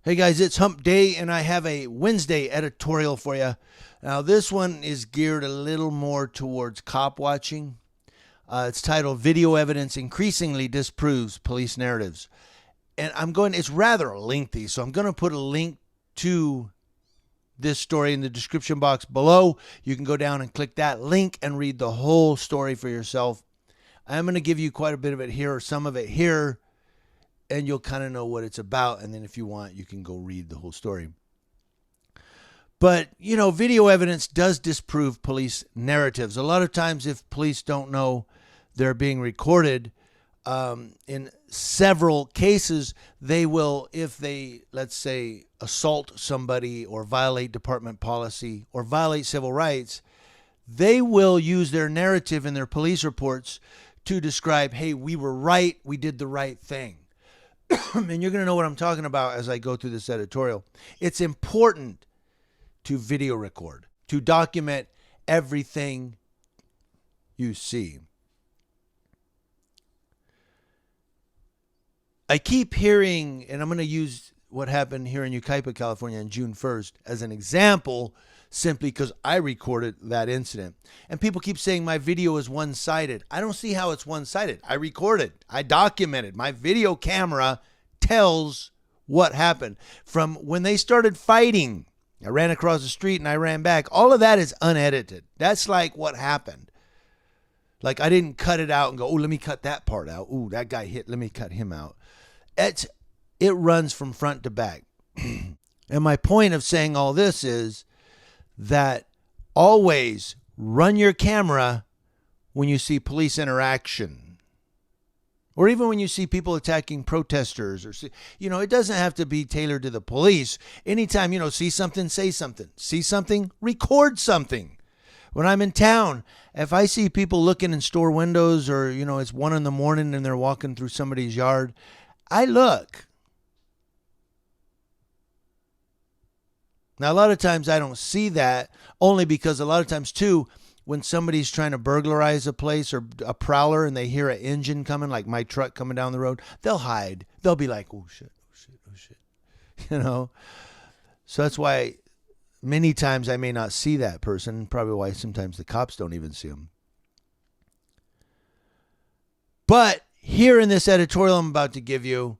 Hey guys, it's Hump Day and I have a Wednesday editorial for you. Now this one is geared a little more towards cop watching. It's titled Video Evidence Increasingly Disproves Police Narratives. And it's rather lengthy, so I'm going to put a link to this story in the description box below. You can go down and click that link and read the whole story for yourself. I'm going to give you quite a bit of it here, or some of it here, and you'll kind of know what it's about. And then if you want, you can go read the whole story. But, video evidence does disprove police narratives. A lot of times if police don't know they're being recorded, in several cases, they will, if they, let's say, assault somebody or violate department policy or violate civil rights, they will use their narrative in their police reports to describe, hey, we were right, we did the right thing. And you're going to know what I'm talking about as I go through this editorial. It's important to video record, to document everything you see. I keep hearing, and I'm going to use what happened here in Yucaipa, California on June 1st as an example, simply because I recorded that incident. And people keep saying my video is one-sided. I don't see how it's one-sided. I recorded. I documented. My video camera tells what happened. From when they started fighting, I ran across the street and I ran back. All of that is unedited. That's like what happened. Like I didn't cut it out and go, oh, let me cut that part out. Ooh, that guy hit. Let me cut him out. It runs from front to back. And my point of saying all this is that always run your camera when you see police interaction, or even when you see people attacking protesters, or it doesn't have to be tailored to the police. Anytime, see something, say something. See something, record something. When I'm in town, if I see people looking in store windows, or it's 1 a.m. and they're walking through somebody's yard, I look. Now, a lot of times I don't see that, only because a lot of times, too, when somebody's trying to burglarize a place or a prowler and they hear an engine coming, like my truck coming down the road, they'll hide. They'll be like, oh, shit, oh, shit, oh, shit. So that's why many times I may not see that person, probably why sometimes the cops don't even see them. But here in this editorial I'm about to give you,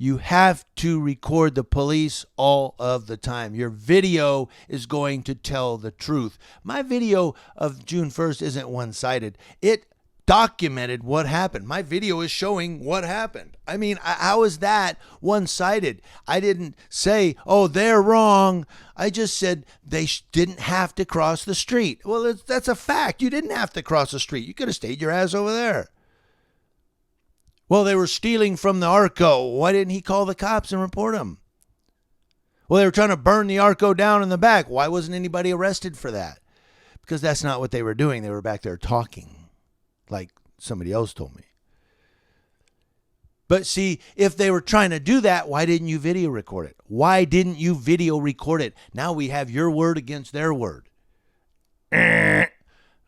you have to record the police all of the time. Your video is going to tell the truth. My video of June 1st isn't one-sided. It documented what happened. My video is showing what happened. I mean, how is that one-sided? I didn't say, oh, they're wrong. I just said they didn't have to cross the street. Well, that's a fact. You didn't have to cross the street. You could have stayed your ass over there. Well, they were stealing from the Arco. Why didn't he call the cops and report them? Well, they were trying to burn the Arco down in the back. Why wasn't anybody arrested for that? Because that's not what they were doing. They were back there talking, like somebody else told me. But see, if they were trying to do that, why didn't you video record it? Why didn't you video record it? Now we have your word against their word.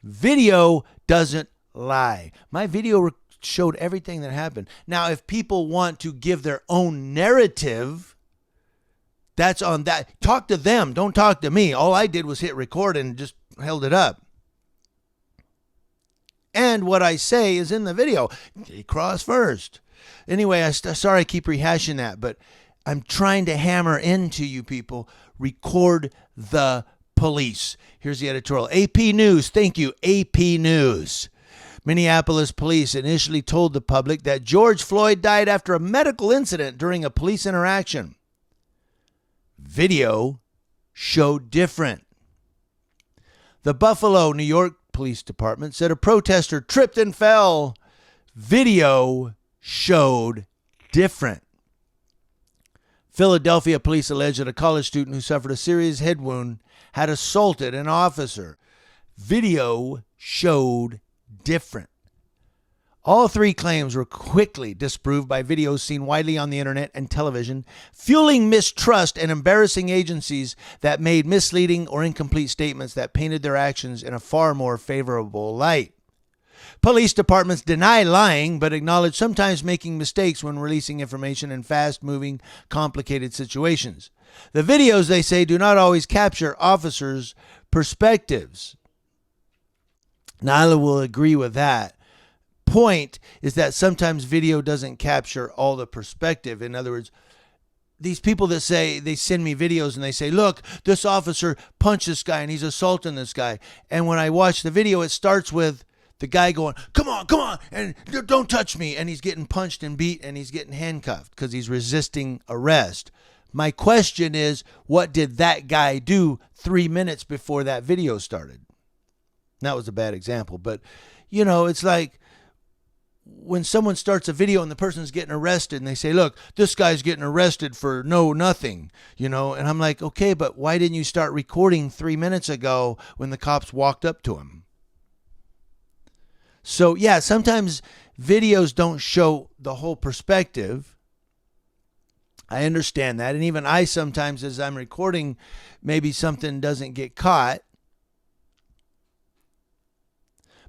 Video doesn't lie. My video showed everything that happened. Now, if people want to give their own narrative, that's on that. Talk to them. Don't talk to me. All I did was hit record and just held it up. And what I say is in the video. They cross first. Anyway, sorry I keep rehashing that, but I'm trying to hammer into you people. Record the police. Here's the editorial. AP News. Thank you, AP News. Minneapolis police initially told the public that George Floyd died after a medical incident during a police interaction. Video showed different. The Buffalo, New York Police Department said a protester tripped and fell. Video showed different. Philadelphia police alleged that a college student who suffered a serious head wound had assaulted an officer. Video showed different. All three claims were quickly disproved by videos seen widely on the internet and television, fueling mistrust and embarrassing agencies that made misleading or incomplete statements that painted their actions in a far more favorable light. Police departments deny lying, but acknowledge sometimes making mistakes when releasing information in fast-moving, complicated situations. The videos, they say, do not always capture officers' perspectives. Nyla will agree with that. Point is that sometimes video doesn't capture all the perspective. In other words, these people that say, they send me videos and they say, look, this officer punched this guy and he's assaulting this guy. And when I watch the video, it starts with the guy going, come on, and don't touch me. And he's getting punched and beat and he's getting handcuffed because he's resisting arrest. My question is, what did that guy do 3 minutes before that video started? That was a bad example, but you know, it's like when someone starts a video and the person's getting arrested and they say, look, this guy's getting arrested for nothing, you know, and I'm like, okay, but why didn't you start recording 3 minutes ago when the cops walked up to him? So yeah, sometimes videos don't show the whole perspective. I understand that. And even I sometimes, as I'm recording, maybe something doesn't get caught.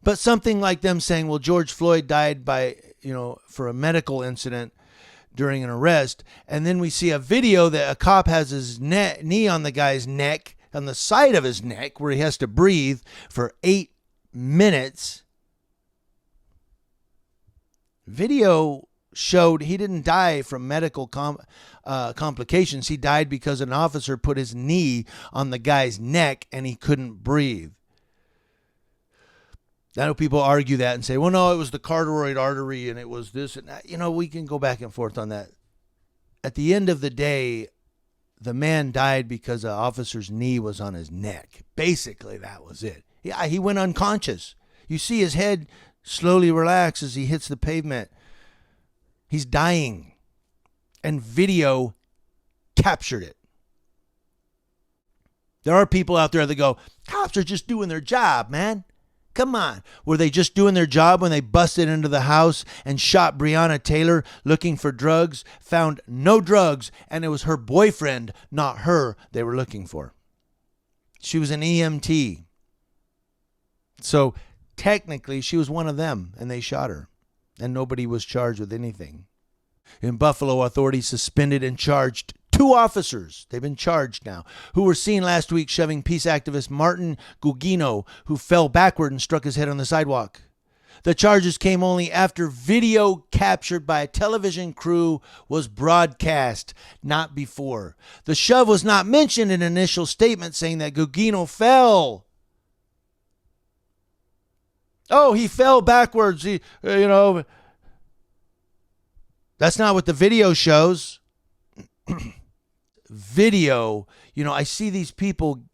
But something like them saying, well, George Floyd died for a medical incident during an arrest. And then we see a video that a cop has his knee on the guy's neck, on the side of his neck, where he has to breathe for 8 minutes. Video showed he didn't die from medical complications. He died because an officer put his knee on the guy's neck and he couldn't breathe. I know people argue that and say, well, no, it was the carotid artery and it was this and that. You know, we can go back and forth on that. At the end of the day, the man died because an officer's knee was on his neck. Basically, that was it. Yeah, he went unconscious. You see his head slowly relax as he hits the pavement. He's dying. And video captured it. There are people out there that go, cops are just doing their job, man. Come on. Were they just doing their job when they busted into the house and shot Breonna Taylor looking for drugs, found no drugs, and it was her boyfriend, not her, they were looking for? She was an EMT. So technically, she was one of them, and they shot her, and nobody was charged with anything. In Buffalo, authorities suspended and charged 2 officers, they've been charged now, who were seen last week shoving peace activist Martin Gugino, who fell backward and struck his head on the sidewalk. The charges came only after video captured by a television crew was broadcast, not before. The shove was not mentioned in an initial statement saying that Gugino fell. Oh, he fell backwards. That's not what the video shows. Video, I see these people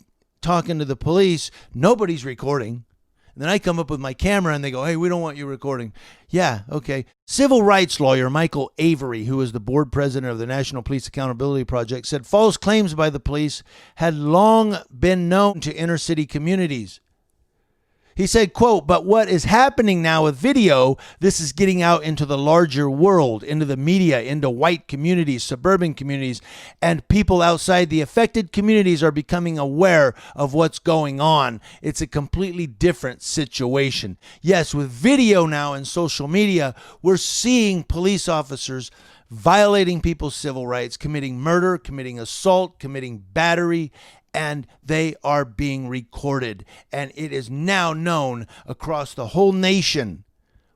talking to the police. Nobody's recording. And then I come up with my camera and they go, hey, we don't want you recording. Yeah, okay. Civil rights lawyer Michael Avery, who is the board president of the National Police Accountability Project, said false claims by the police had long been known to inner city communities. He said, quote, but what is happening now with video, this is getting out into the larger world, into the media, into white communities, suburban communities, and people outside the affected communities are becoming aware of what's going on. It's a completely different situation. Yes, with video now and social media, we're seeing police officers violating people's civil rights, committing murder, committing assault, committing battery, and they are being recorded. And it is now known across the whole nation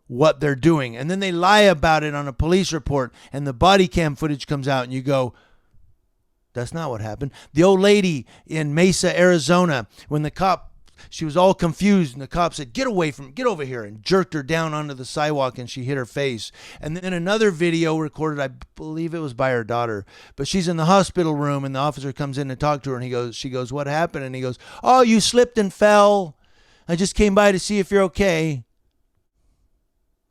what they're doing. And then they lie about it on a police report and the body cam footage comes out and you go, that's not what happened. The old lady in Mesa, Arizona, when the cop, she was all confused and the cop said, get over here, and jerked her down onto the sidewalk and she hit her face. And then another video recorded, I believe it was by her daughter, but she's in the hospital room and the officer comes in to talk to her and she goes, what happened? And he goes, oh, you slipped and fell. I just came by to see if you're okay.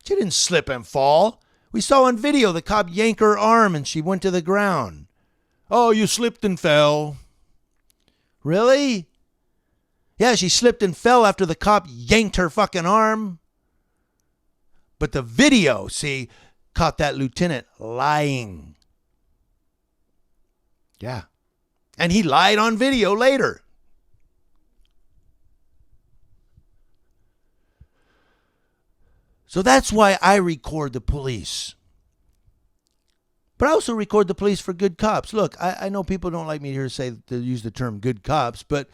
She didn't slip and fall. We saw on video the cop yank her arm and she went to the ground. Oh, you slipped and fell. Really? Yeah, she slipped and fell after the cop yanked her fucking arm. But the video, see, caught that lieutenant lying. Yeah. And he lied on video later. So that's why I record the police. But I also record the police for good cops. Look, I know people don't like me to use the term good cops, but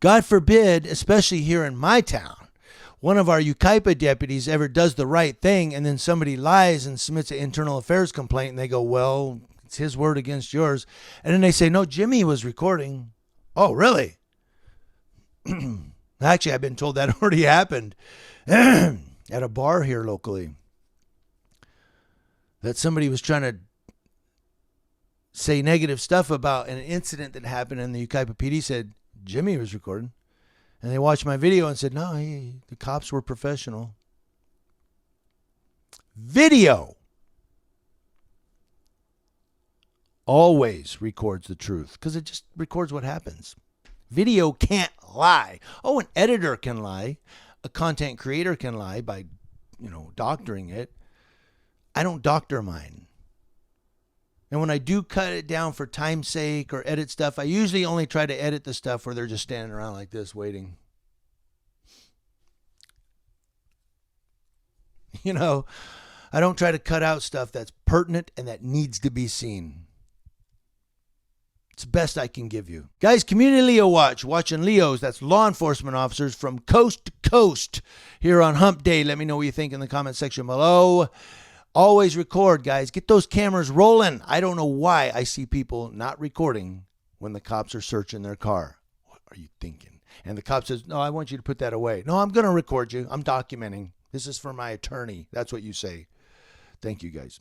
God forbid, especially here in my town, one of our Yucaipa deputies ever does the right thing and then somebody lies and submits an internal affairs complaint and they go, well, it's his word against yours. And then they say, no, Jimmy was recording. Oh, really? Actually, I've been told that already happened at a bar here locally. That somebody was trying to say negative stuff about an incident that happened, and the Yucaipa PD said Jimmy was recording. And they watched my video and said, no, the cops were professional. Video always records the truth because it just records what happens. Video can't lie. Oh, an editor can lie. A content creator can lie by, doctoring it. I don't doctor mine. And when I do cut it down for time's sake or edit stuff, I usually only try to edit the stuff where they're just standing around like this waiting. I don't try to cut out stuff that's pertinent and that needs to be seen. It's the best I can give you. Guys, Community Leo Watch, watching Leos, that's law enforcement officers from coast to coast here on Hump Day. Let me know what you think in the comment section below. Always record, guys. Get those cameras rolling. I don't know why I see people not recording when the cops are searching their car. What are you thinking? And the cop says, no, I want you to put that away. No, I'm going to record you. I'm documenting. This is for my attorney. That's what you say. Thank you, guys.